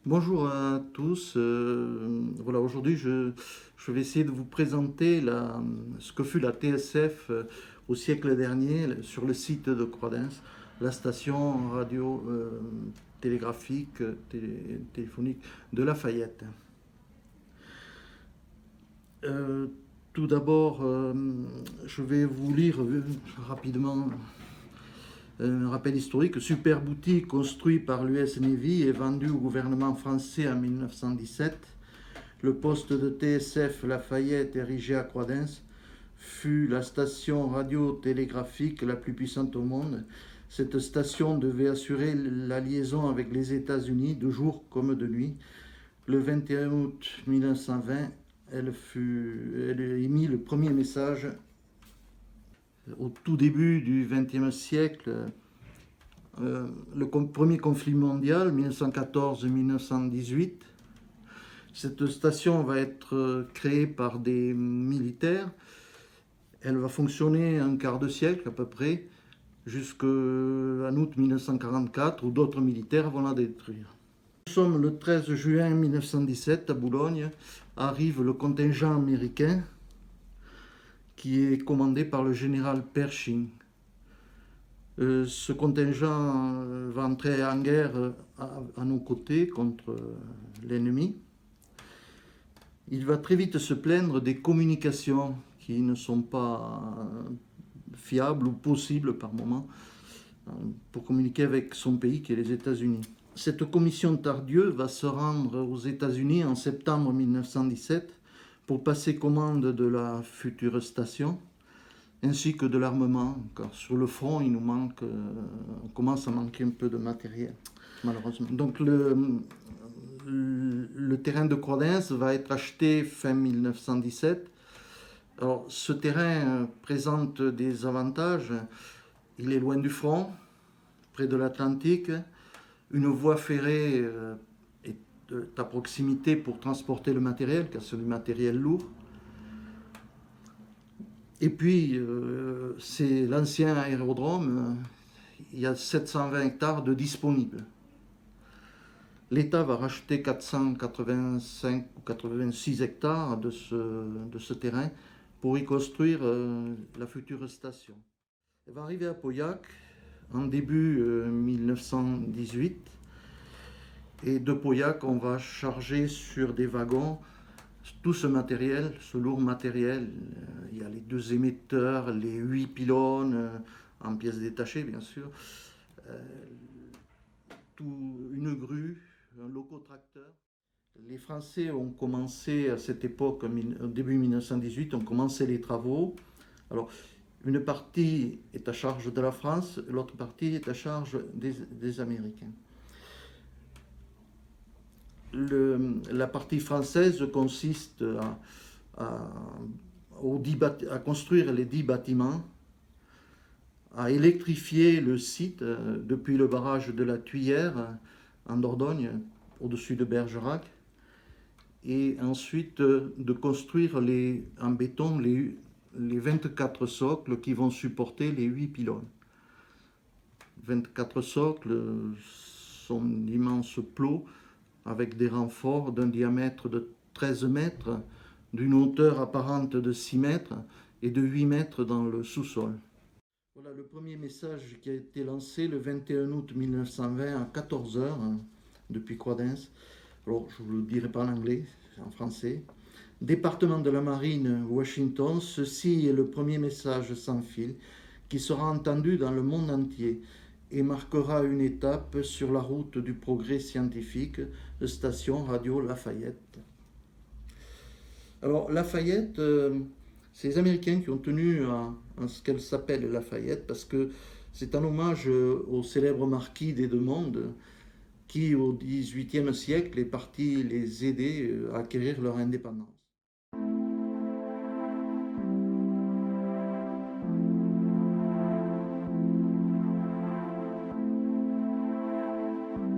Bonjour à tous. Voilà, aujourd'hui, je vais essayer de vous présenter ce que fut la TSF au siècle dernier sur le site de Croix-d'Ens, la station radio télégraphique, téléphonique de Lafayette. Euh, Tout d'abord, je vais vous lire rapidement un rappel historique. Super boutique construit par l'US Navy et vendu au gouvernement français en 1917. Le poste de TSF Lafayette, érigé à Croix-d'Ens, fut la station radio-télégraphique la plus puissante au monde. Cette station devait assurer la liaison avec les États-Unis de jour comme de nuit. Le 21 août 1920, elle émit le premier message. Au tout début du XXe siècle, le premier conflit mondial, 1914-1918, cette station va être créée par des militaires. Elle va fonctionner un quart de siècle à peu près, jusqu'en août 1944, où d'autres militaires vont la détruire. Nous sommes le 13 juin 1917 à Boulogne. Arrive le contingent américain qui est commandé par le général Pershing. Ce contingent va entrer en guerre à nos côtés contre l'ennemi. Il va très vite se plaindre des communications qui ne sont pas fiables ou possibles par moment pour communiquer avec son pays qui est les États-Unis. Cette commission Tardieu va se rendre aux États-Unis en septembre 1917 pour passer commande de la future station ainsi que de l'armement, car sur le front il nous manque, on commence à manquer un peu de matériel malheureusement. Donc le terrain de Croix-d'Ens va être acheté fin 1917. Alors, ce terrain présente des avantages. Il est loin du front, près de l'Atlantique. Une voie ferrée est à proximité pour transporter le matériel, car c'est du matériel lourd. Et puis, c'est l'ancien aérodrome. Il y a 720 hectares de disponibles. L'État va racheter 485 ou 86 hectares de ce terrain pour y construire la future station. Elle va arriver à Pauillac en début 1918. Et de Pauillac, on va charger sur des wagons tout ce matériel, ce lourd matériel. Il y a les 2 émetteurs, les 8 pylônes en pièces détachées, bien sûr. Une grue, un locotracteur. Les Français ont commencé à cette époque, au début 1918, ont commencé les travaux. Alors, une partie est à charge de la France, l'autre partie est à charge des Américains. La partie française consiste à construire les 10 bâtiments, à électrifier le site depuis le barrage de la Tuyère en Dordogne, au-dessus de Bergerac, et ensuite de construire en béton les 24 socles qui vont supporter les 8 pylônes. 24 socles sont d'immenses plots avec des renforts d'un diamètre de 13 mètres, d'une hauteur apparente de 6 mètres et de 8 mètres dans le sous-sol. Voilà le premier message qui a été lancé le 21 août 1920 à 14 h depuis Croix-d'Ens. Alors, je ne vous le dirai pas en anglais, en français. Département de la Marine, Washington, ceci est le premier message sans fil qui sera entendu dans le monde entier et marquera une étape sur la route du progrès scientifique, station radio Lafayette. Alors, Lafayette, c'est les Américains qui ont tenu à ce qu'elle s'appelle Lafayette parce que c'est un hommage au célèbre marquis des Deux Mondes qui, au XVIIIe siècle, est parti les aider à acquérir leur indépendance.